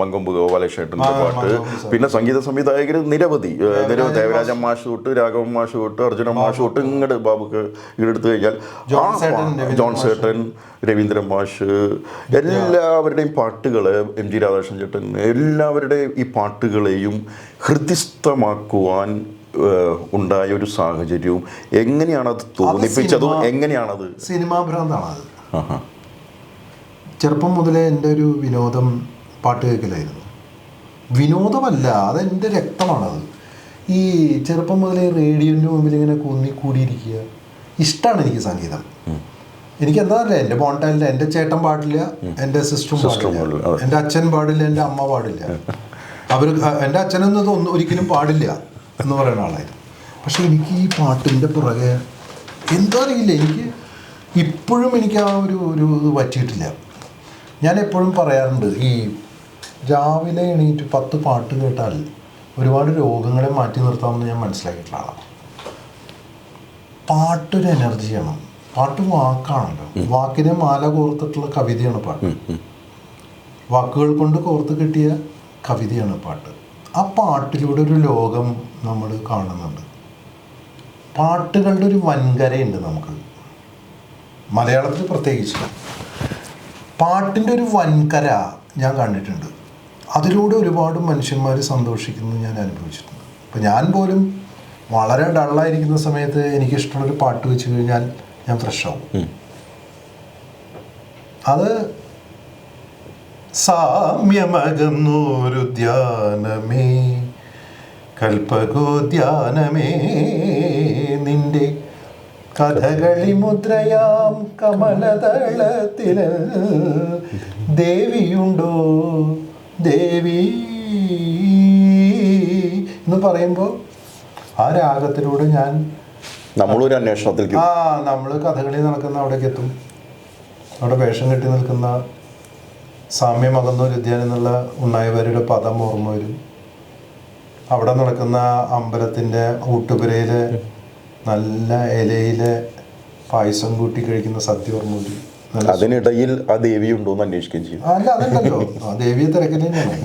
മങ്കൊമ്പ് ഗോപാലകൃഷ്ണേട്ടൻ്റെ പാട്ട്, പിന്നെ സംഗീത സംവിധായകർ നിരവധി ദേവരാജൻ മാഷ് തൊട്ട് രാഘവൻ മാഷ് തൊട്ട് അർജുന മാഷ് തൊട്ട് ഇങ്ങോട്ട് ബാബുക്ക് ഇങ്ങെടുത്ത് കഴിഞ്ഞാൽ ജോൺ സേട്ടൻ, രവീന്ദ്രൻ മാഷ്, എല്ലാവരുടെയും പാട്ടുകൾ, MG രാധാകൃഷ്ണൻ ചേട്ടൻ, എല്ലാവരുടെയും ഈ പാട്ടുകളെയും ഹൃദിസ്ഥമാക്കുവാൻ ഉണ്ടായ ഒരു സാഹചര്യവും എങ്ങനെയാണത് തോന്നിപ്പിച്ചതും എങ്ങനെയാണത്? സിനിമാ ഭ്രാന്താണത്. ചെറുപ്പം മുതലേ എൻ്റെ ഒരു വിനോദം പാട്ട് കേൾക്കലായിരുന്നു. വിനോദമല്ല, അതെൻ്റെ രക്തമാണത്. ഈ ചെറുപ്പം മുതലേ റേഡിയോൻ്റെ മുമ്പിൽ ഇങ്ങനെ കൂടിയിരിക്കുക ഇഷ്ടമാണ് എനിക്ക് സംഗീതം. എനിക്ക് എന്താ പറയുക, എൻ്റെ ബോണ്ടാലില്ല, എൻ്റെ ചേട്ടൻ പാടില്ല, എൻ്റെ സിസ്റ്ററും പാടില്ല, എൻ്റെ അച്ഛൻ പാടില്ല, എൻ്റെ അമ്മ പാടില്ല, എൻ്റെ അച്ഛനൊന്നും ഒരിക്കലും പാടില്ല എന്ന് പറയുന്ന ആളായിരുന്നു. പക്ഷെ എനിക്ക് ഈ പാട്ടിൻ്റെ പുറകെ എന്താ അറിയില്ല, എനിക്ക് ഇപ്പോഴും എനിക്ക് ആ ഒരു ഇത് പറ്റിയിട്ടില്ല. ഞാൻ എപ്പോഴും പറയാറുണ്ട്, ഈ രാവിലെ എണീറ്റ് 10 പാട്ട് കേട്ടാൽ ഒരുപാട് രോഗങ്ങളെ മാറ്റി നിർത്താമെന്ന് ഞാൻ മനസ്സിലാക്കിയിട്ടുള്ള ആളാണ്. പാട്ടൊരു എനർജിയാണ്. പാട്ട് വാക്കാണല്ലോ, വാക്കിനെ മാല കോർത്തിട്ടുള്ള കവിതയാണ് പാട്ട്. വാക്കുകൾ കൊണ്ട് കോർത്ത് കിട്ടിയ കവിതയാണ് പാട്ട്. ആ പാട്ടിലൂടെ ഒരു ലോകം നമ്മൾ കാണുന്നുണ്ട്. പാട്ടുകളുടെ ഒരു വൻകരയുണ്ട് നമുക്ക് മലയാളത്തിൽ പ്രത്യേകിച്ച്. പാട്ടിൻ്റെ ഒരു വൻകര ഞാൻ കണ്ടിട്ടുണ്ട്. അതിലൂടെ ഒരുപാട് മനുഷ്യന്മാർ സന്തോഷിക്കുന്നത് ഞാൻ അനുഭവിച്ചിട്ടുണ്ട്. ഇപ്പം ഞാൻ പോലും വളരെ ഡള്ളായിരിക്കുന്ന സമയത്ത് എനിക്കിഷ്ടമുള്ളൊരു പാട്ട് വെച്ച് കഴിഞ്ഞാൽ ഞാൻ ഫ്രഷാവും. അത് സാമ്യമകന്നൊരു ധ്യാനമേ കൽപ്പകോദ്യാനമേ നിന്റെ കഥകളി മുദ്രയാം കമലതളത്തിൽ ദേവിയുണ്ടോ ദേവി എന്ന് പറയുമ്പോൾ ആ രാഗത്തിലൂടെ നമ്മളൊരു അന്വേഷണത്തിലേക്ക് നമ്മൾ കഥകളി നടക്കുന്ന അവിടേക്ക് എത്തും. അവിടെ വേഷം കെട്ടി നിൽക്കുന്ന സാമ്യമകന്നൊരു ഉദ്യാനം എന്നുള്ള ഉണ്ണായിവാരുടെ പദം ഓർമ്മ വരും. അവിടെ നടക്കുന്ന അമ്പലത്തിൻ്റെ ഊട്ടുപുരയിൽ നല്ല ഇലയിലെ പായസം കൂട്ടി കഴിക്കുന്ന സദ്യ ഓർമ്മ വരും. അതിനിടയിൽ ആ ദേവി ഉണ്ടോ എന്ന് അന്വേഷിക്കുകയും ചെയ്യും. അല്ല, അതല്ലല്ലോ, ആ ദേവിയെ തിരക്കൽ തന്നെയാണ്.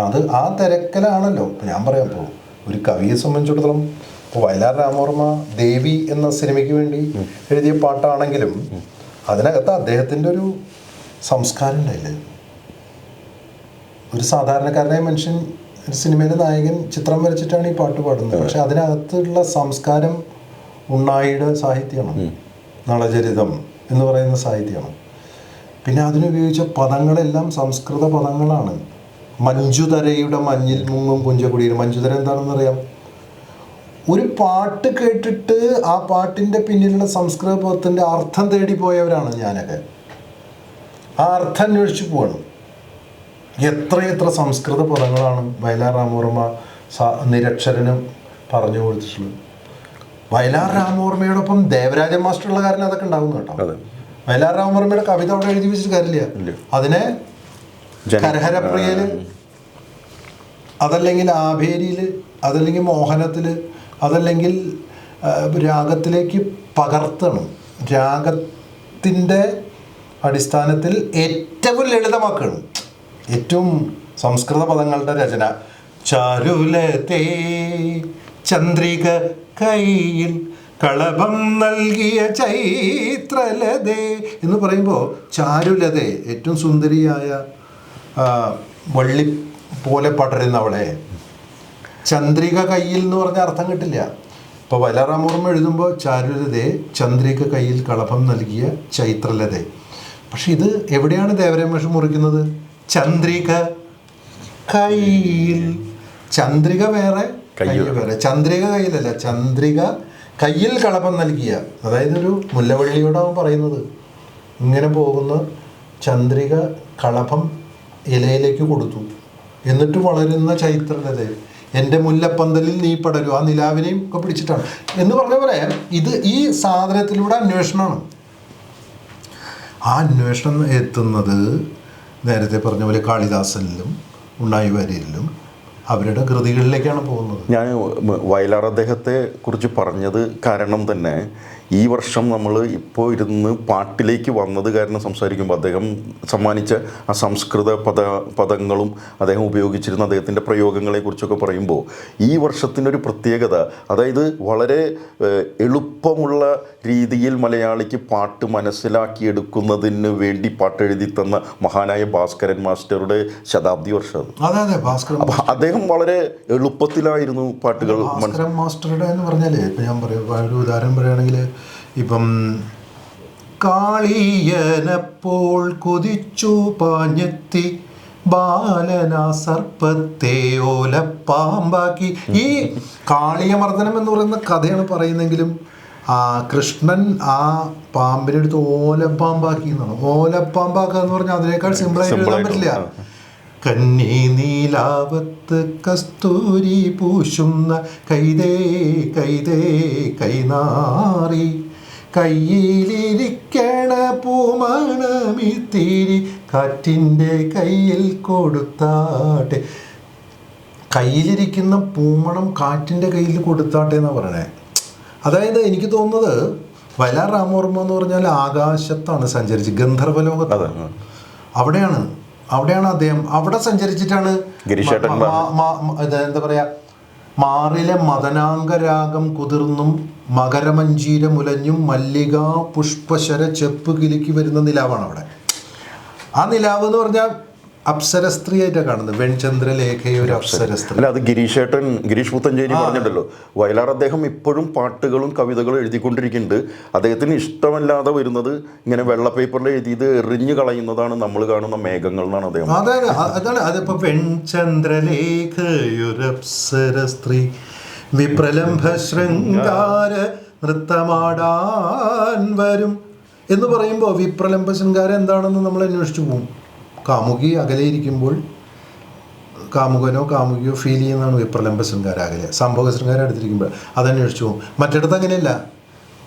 അത് ആ തിരക്കലാണല്ലോ. ഞാൻ പറയാം, ഇപ്പോൾ ഒരു കവിയെ സംബന്ധിച്ചിടത്തോളം ഇപ്പോൾ വയലാർ രാമവർമ്മ ദേവി എന്ന സിനിമയ്ക്ക് വേണ്ടി എഴുതിയ പാട്ടാണെങ്കിലും അതിനകത്ത് അദ്ദേഹത്തിൻ്റെ ഒരു സംസ്കാരം ഉണ്ടായില്ലേ. ഒരു സാധാരണക്കാരനായ മനുഷ്യൻ ഒരു സിനിമയിലെ നായകൻ ചിത്രം വരച്ചിട്ടാണ് ഈ പാട്ട് പാടുന്നത്. പക്ഷെ അതിനകത്തുള്ള സംസ്കാരം ഉണ്ണായിയുടെ സാഹിത്യമാണ്. നളചരിതം എന്ന് പറയുന്ന സാഹിത്യമാണ്. പിന്നെ അതിനുപയോഗിച്ച പദങ്ങളെല്ലാം സംസ്കൃത പദങ്ങളാണ്. മഞ്ജുതരയുടെ മഞ്ഞിൽ മുങ്ങും കുഞ്ചകുടിയിൽ. മഞ്ജുതര എന്താണെന്ന് അറിയാം? ഒരു പാട്ട് കേട്ടിട്ട് ആ പാട്ടിൻ്റെ പിന്നിലുള്ള സംസ്കൃത പദത്തിൻ്റെ അർത്ഥം തേടി പോയവരാണ് ഞാനൊക്കെ. ആ അർത്ഥം അന്വേഷിച്ച് പോവാണ്. എത്രയെത്ര സംസ്കൃത പദങ്ങളാണ് വയലാർ രാമവർമ്മ നിരക്ഷരനും പറഞ്ഞു കൊടുത്തിട്ടുള്ളത്. വയലാർ രാമവർമ്മയോടൊപ്പം ദേവരാജൻ മാസ്റ്ററുള്ള കാരണം അതൊക്കെ ഉണ്ടാകുന്നു കേട്ടോ. വയലാർ രാമവർമ്മയുടെ കവിത അവിടെ എഴുതി വെച്ചിട്ട് കാര്യമില്ല. അതിനെ കരഹരപ്രിയയിൽ, അതല്ലെങ്കിൽ ആഭേരിയിൽ, അതല്ലെങ്കിൽ മോഹനത്തിൽ, അതല്ലെങ്കിൽ രാഗത്തിലേക്ക് പകർത്തണം. രാഗത്തിൻ്റെ അടിസ്ഥാനത്തിൽ ഏറ്റവും ലളിതമാക്കണം. ഏറ്റവും സംസ്കൃത പദങ്ങളുടെ രചന. ചാരുലതേ ചന്ദ്രിക കയ്യിൽ കളഭം നൽകിയ ചൈത്രലതേ എന്ന് പറയുമ്പോൾ ചാരുലതേ ഏറ്റവും സുന്ദരിയായ വള്ളി പോലെ പടരുന്നവളെ. ചന്ദ്രിക കയ്യിൽ എന്ന് പറഞ്ഞ അർത്ഥം കിട്ടില്ല. ഇപ്പോൾ വയലാർ രാമവർമ്മ എഴുതുമ്പോൾ ചാരുലതേ ചന്ദ്രിക കയ്യിൽ കളഭം നൽകിയ ചൈത്രലതേ. പക്ഷെ ഇത് എവിടെയാണ് ദേവരാജൻ മാഷ് മുറിക്കുന്നത്? ചന്ദ്രിക കയ്യിൽ. ചന്ദ്രിക വേറെ, കയ്യ് വേറെ. ചന്ദ്രിക കയ്യിലല്ല, ചന്ദ്രിക കയ്യിൽ കളഭം നൽകിയ, അതായത് ഒരു മുല്ലവള്ളിയോടാവും പറയുന്നത്. ഇങ്ങനെ പോകുന്ന ചന്ദ്രിക കളഭം ഇലയിലേക്ക് കൊടുത്തു. എന്നിട്ട് വളരുന്ന ചൈത്രലത എൻ്റെ മുല്ലപ്പന്തലിൽ നീ പടരും, ആ നിലാവിനെയും ഒക്കെ പിടിച്ചിട്ടാണ് എന്ന് പറഞ്ഞ പോലെ ഇത് ഈ സാധനത്തിലൂടെ അന്വേഷണമാണ്. ആ അന്വേഷണം എത്തുന്നത് നേരത്തെ പറഞ്ഞ പോലെ കാളിദാസനിലും ഉണ്ണായി വാര്യരിലും അവരുടെ കൃതികളിലേക്കാണ് പോകുന്നത്. ഞാൻ വയലാർ അദ്ദേഹത്തെ കുറിച്ച് പറഞ്ഞത് കാരണം തന്നെ ഈ വർഷം നമ്മൾ ഇപ്പോൾ ഇരുന്ന് പാട്ടിലേക്ക് വന്നത് കാരണം സംസാരിക്കുമ്പോൾ അദ്ദേഹം സമ്മാനിച്ച ആ സംസ്കൃത പദങ്ങളും അദ്ദേഹം ഉപയോഗിച്ചിരുന്ന അദ്ദേഹത്തിൻ്റെ പ്രയോഗങ്ങളെക്കുറിച്ചൊക്കെ പറയുമ്പോൾ ഈ വർഷത്തിൻ്റെ ഒരു പ്രത്യേകത, അതായത് വളരെ എളുപ്പമുള്ള രീതിയിൽ മലയാളിക്ക് പാട്ട് മനസ്സിലാക്കിയെടുക്കുന്നതിന് വേണ്ടി പാട്ടെഴുതി തന്ന മഹാനായ ഭാസ്കരൻ മാസ്റ്ററുടെ ശതാബ്ദി വർഷം. അപ്പോൾ അദ്ദേഹം വളരെ എളുപ്പത്തിലായിരുന്നു പാട്ടുകൾ. ഭാസ്കരൻ മാസ്റ്ററുടെ എന്ന് പറഞ്ഞാൽ ഇപ്പം ഞാൻ പറയും, ഒരു ഉദാഹരണം പറയുകയാണെങ്കിൽ ഇപ്പം കാളിയനപ്പോൾ കൊതിച്ചു പാഞ്ഞെത്തി ബാലനാ സർപ്പത്തെ ഓലപ്പാമ്പാക്കി. ഈ കാളിയമർദ്ദനം എന്ന് പറയുന്ന കഥയാണ് പറയുന്നെങ്കിലും കൃഷ്ണൻ ആ പാമ്പിനെടുത്ത് ഓലപ്പാമ്പാക്കി എന്നാണ്. ഓലപ്പാമ്പാക്കുക എന്ന് പറഞ്ഞാൽ അതിനേക്കാൾ സിമ്പിളായിട്ട് എഴുതാൻ പറ്റില്ല. കന്നി നീലാവത്ത് കസ്തൂരി പൂശുന്ന കൈതേ കൈതേ കൈനാറി കയ്യിലിരിക്കണ പൂമണമിത്തിരി കാറ്റിൻ്റെ കയ്യിൽ കൊടുത്താട്ടെ. കയ്യിലിരിക്കുന്ന പൂമണം കാറ്റിൻ്റെ കയ്യിൽ കൊടുത്താട്ടെ എന്നാണ് പറയണേ. അതായത് എനിക്ക് തോന്നുന്നത് വയലാർ രാമവർമ്മ എന്ന് പറഞ്ഞാൽ ആകാശത്താണ് സഞ്ചരിച്ച്, ഗന്ധർവലോകത്താണ്. അവിടെയാണ് അദ്ദേഹം. അവിടെ സഞ്ചരിച്ചിട്ടാണ് എന്താ പറയാ, മാറിലെ മദനാംഗരാഗം കുതിർന്നും മകരമഞ്ചീര മുലഞ്ഞും മല്ലിക പുഷ്പശര ചെപ്പ് കിലുക്കി വരുന്ന നിലാവാണ് അവിടെ. ആ നിലാവ് എന്ന് പറഞ്ഞാൽ അപ്സര സ്ത്രീ ആയിട്ടാണ് കാണുന്നത്. വെൺചന്ദ്രലേഖയെ ഒരു അപ്സര സ്ത്രീ. അല്ല, അത് ഗിരീഷ് പുത്തഞ്ചേരി പറഞ്ഞിട്ടല്ലോ, വയലാർ അദ്ദേഹം ഇപ്പോഴും പാട്ടുകളും കവിതകളും എഴുതിക്കൊണ്ടിരിക്കുന്നുണ്ട്. അദ്ദേഹത്തിന് ഇഷ്ടമല്ലാതെ വരുന്നത് ഇങ്ങനെ വെള്ള പേപ്പറിൽ എഴുതിയത് എറിഞ്ഞു കളയുന്നതാണ് നമ്മൾ കാണുന്ന മേഘങ്ങൾ എന്നാണ് അദ്ദേഹം. അതാണ് അതിപ്പോ വെൺചന്ദ്രലേഖയൊരു അപ്സര സ്ത്രീ വിപ്രലംഭ ശൃംഗാര നൃത്തമാടാൻ വരും എന്ന് പറയുമ്പോൾ വിപ്രലംഭ ശൃംഗാരം എന്താണെന്ന് നമ്മൾ അന്വേഷിച്ചു പോകും. കാമുകി അകലെയിരിക്കുമ്പോൾ കാമുകനോ കാമുകിയോ ഫീൽ ചെയ്യുന്നതാണ് വിപ്രലംബ ശൃംഗാരം. അകലെ സംഭവ ശൃംഗാരം അടുത്തിരിക്കുമ്പോൾ അതന്വേഷിച്ചു പോകും. മറ്റിടത്ത് അങ്ങനെയല്ല.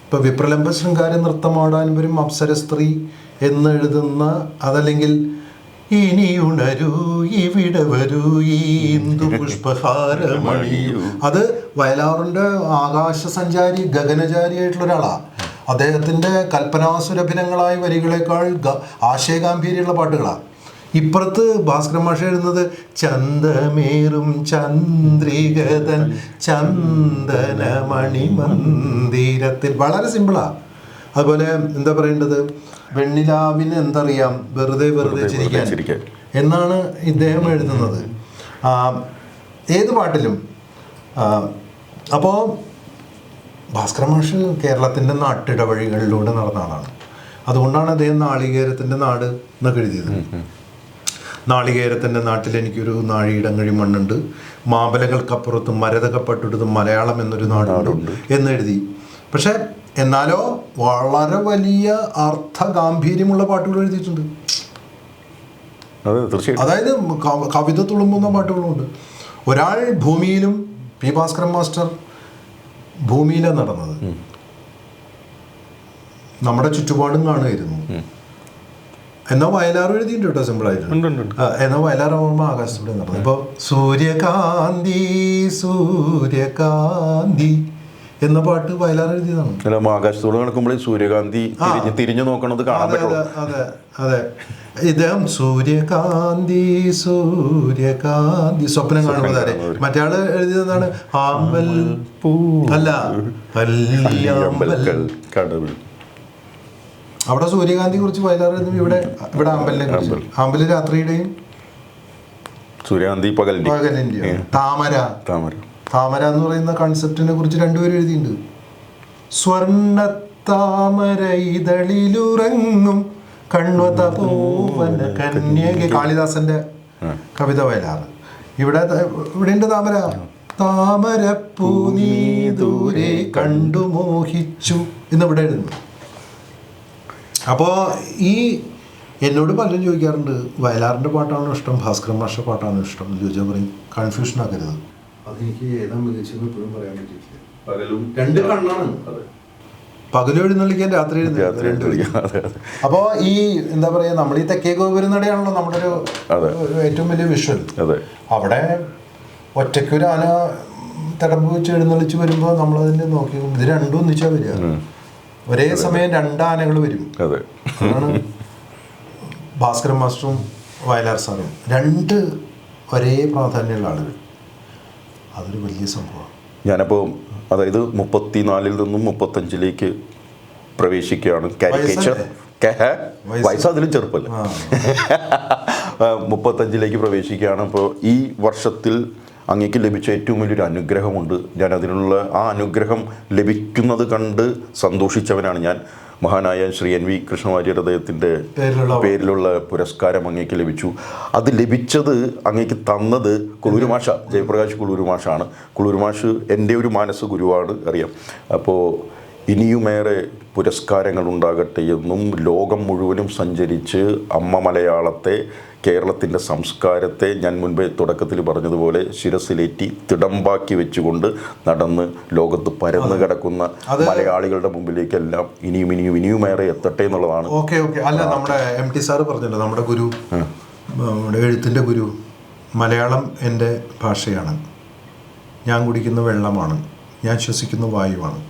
ഇപ്പോൾ വിപ്രലംബ ശൃംഗാരം നൃത്തമാടാൻ വരും അപ്സര സ്ത്രീ എന്ന് എഴുതുന്ന, അതല്ലെങ്കിൽ ഇനി ഉണരൂ ഇവിടെ വരൂ ഈന്ദു പുഷ്പഹാരമണിയൂ, അത് വയലാറിൻ്റെ ആകാശസഞ്ചാരി ഗഗനചാരിയായിട്ടുള്ള ഒരാളാണ്. അദ്ദേഹത്തിൻ്റെ കൽപ്പനാസുരഭിനങ്ങളായ വരികളെക്കാൾ ആശയഗാംഭീര്യമുള്ള പാട്ടുകളാണ്. ഇപ്പുറത്ത് ഭാസ്കരൻ മാഷ എഴുതുന്നത് ചന്തമേറും ചന്ദ്രികതൻ ചന്ദനമണി മന്ദിരത്തിൽ, വളരെ സിമ്പിളാണ്. അതുപോലെ എന്താ പറയേണ്ടത്, വെണ്ണിലാവിന് എന്തറിയാം വെറുതെ വെറുതെ ചിരിക്കാൻ എന്നാണ് ഇദ്ദേഹം എഴുതുന്നത് ഏത് പാട്ടിലും. അപ്പോൾ ഭാസ്കരൻ മാഷ് കേരളത്തിൻ്റെ നാട്ടിടവഴികളിലൂടെ നടന്ന ആളാണ്. അതുകൊണ്ടാണ് അദ്ദേഹം നാളികേരത്തിൻ്റെ നാട് എന്നൊക്കെ എഴുതിയത്. നാളികേരത്തിൻ്റെ നാട്ടിൽ എനിക്കൊരു നാഴിയിടങ്ങഴി മണ്ണുണ്ട്, മാമ്പലകൾക്കപ്പുറത്തും മരതകപ്പെട്ടിടത്തും മലയാളം എന്നൊരു നാടുണ്ട് എന്നെഴുതി. പക്ഷെ എന്നാലോ വളരെ വലിയ അർത്ഥഗാംഭീര്യമുള്ള പാട്ടുകൾ എഴുതിയിട്ടുണ്ട്. അതായത് കവിത തുളുമ്പുന്ന പാട്ടുകളുണ്ട്. ഒരാൾ ഭൂമിയിലും, പി ഭാസ്കരൻ മാസ്റ്റർ ഭൂമിയിലാണ് നടന്നത്, നമ്മുടെ ചുറ്റുപാടും കാണുമായിരുന്നു. എന്നാൽ വയലാർ എഴുതിയിട്ടുണ്ട് കേട്ടോ, സിമ്പിളായിട്ട്. എന്നാൽ വയലാർ ഓർമ്മ ആകാശത്തൂടെ നടന്നത്. ഇപ്പോൾ സൂര്യകാന്തി സൂര്യകാന്തി എന്ന പാട്ട് വയലാർ എഴുതിയതാണ്. ആകാശത്തോട് നടക്കുമ്പോൾ സൂര്യകാന്തി തിരിഞ്ഞു നോക്കണത് കാണാൻ പറ്റും. അതെ അതെ, ഇദ്ദേഹം സൂര്യകാന്തി സൂര്യകാന്തി സ്വപ്നം കാണുന്നതാരെ. മറ്റയാള് എഴുതിയതാണ് ആമ്പൽ അല്ല കടവിൽ. അവിടെ സൂര്യകാന്തിയെ കുറിച്ച് വയലാർ എഴുതും, ഇവിടെ ആമ്പലിനെ കുറിച്ച്. ആമ്പല് രാത്രിയുടെയും സൂര്യകാന്തി പകലിന്റെയും. താമര താമര എന്ന് പറയുന്ന കൺസെപ്റ്റിനെ കുറിച്ച് രണ്ടുപേരും എഴുതിയിട്ടുണ്ട്. സ്വർണ്ണത്താമര ഇതളിലുറങ്ങും കണ്വതപോവന കന്യക, കാളിദാസന്റെ കവിത വയലാർ. ഇവിടെ ഉണ്ട് താമര. താമരപ്പൂ നീ ദൂരെ കണ്ടു മോഹിച്ചു എന്നിവിടെ എഴുതുന്നു. അപ്പോൾ ഈ എന്നോട് പലരും ചോദിക്കാറുണ്ട് വയലാറിൻ്റെ പാട്ടാണോ ഇഷ്ടം ഭാസ്കരൻ മാഷ്ട പാട്ടാണോ ഇഷ്ടം എന്ന് ചോദിച്ചാൽ പറയും കൺഫ്യൂഷൻ ആക്കരുത്. അതെനിക്ക് ഏതാ മികച്ചെന്ന് എപ്പോഴും പറയാൻ പറ്റിയിട്ടില്ല. രണ്ട് കണ്ണാണ്. പകലും എഴുന്നള്ളിക്കാൻ രാത്രി എഴുന്നള്ളിക്കാൻ. അപ്പോൾ ഈ എന്താ പറയുക, നമ്മൾ ഈ തെക്കേ ഗോപുരനടയാണല്ലോ നമ്മുടെ ഒരു ഏറ്റവും വലിയ വിഷ്വൽ. അവിടെ ഒറ്റയ്ക്കൊരു ആന തിടമ്പ് വെച്ച് എഴുന്നള്ളിച്ച് വരുമ്പോൾ നമ്മളതിൻ്റെ നോക്കി ഇത് രണ്ടും ഒന്നിച്ചാൽ വരിക. ഒരേ സമയം രണ്ട് ആനകൾ വരും. അതാണ് ഭാസ്കരൻ മാസ്റ്ററും വയലാർ സാറും രണ്ട് ഒരേ പ്രാധാന്യമുള്ള ആളുകൾ. അതൊരു വലിയ സംഭവമാണ്. ഞാനപ്പോൾ അതായത് 34 നിന്നും 35 പ്രവേശിക്കുകയാണ്. കാരിക്കേച്ചർ വയസ്സ് അതിലും ചെറുപ്പമല്ല. 35 പ്രവേശിക്കുകയാണ്. അപ്പോൾ ഈ വർഷത്തിൽ അങ്ങേക്ക് ലഭിച്ച ഏറ്റവും വലിയൊരു അനുഗ്രഹമുണ്ട്. ഞാൻ അതിനുള്ള ആ അനുഗ്രഹം ലഭിക്കുന്നത് കണ്ട് സന്തോഷിച്ചവനാണ് ഞാൻ. മഹാനായ ശ്രീ NV കൃഷ്ണവാര്യർ അദ്ദേഹത്തിൻ്റെ പേരിലുള്ള പുരസ്കാരം അങ്ങേക്ക് ലഭിച്ചു. അത് ലഭിച്ചത് അങ്ങേക്ക് തന്നത് കുളൂര് മാഷ, ജയപ്രകാശ് കുളൂര് മാഷാണ്. കുളൂര് മാഷ് എൻ്റെ ഒരു മാനസ ഗുരുവാണ്, അറിയാം. അപ്പോൾ ഇനിയുമേറെ പുരസ്കാരങ്ങൾ ഉണ്ടാകട്ടെ എന്നും ലോകം മുഴുവനും സഞ്ചരിച്ച് അമ്മ മലയാളത്തെ, കേരളത്തിൻ്റെ സംസ്കാരത്തെ ഞാൻ മുൻപേ തുടക്കത്തിൽ പറഞ്ഞതുപോലെ ശിരസിലേറ്റി തിടമ്പാക്കി വെച്ചുകൊണ്ട് നടന്ന് ലോകത്ത് പരന്നു കിടക്കുന്ന മലയാളികളുടെ മുമ്പിലേക്കെല്ലാം ഇനിയുമേറെ എത്തട്ടെ എന്നുള്ളതാണ്. ഓക്കെ. അല്ല, നമ്മുടെ MT സാറ് പറഞ്ഞല്ലോ, നമ്മുടെ ഗുരു, നമ്മുടെ എഴുത്തിൻ്റെ ഗുരു, മലയാളം എൻ്റെ ഭാഷയാണ്, ഞാൻ കുടിക്കുന്ന വെള്ളമാണ്, ഞാൻ ശ്വസിക്കുന്ന വായുവാണ്,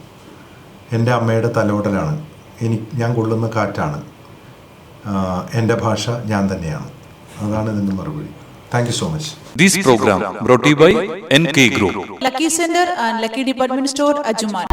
എൻ്റെ അമ്മയുടെ തലോടലാണ്, ഞാൻ കൊള്ളുന്ന കാറ്റാണ്, എൻ്റെ ഭാഷ ഞാൻ തന്നെയാണ്. അതാണ് ഇതിൻ്റെ മറുപടി. Thank you so much. This program brought to you by NK Group. Lucky Center and Lucky Department Store, Ajuman.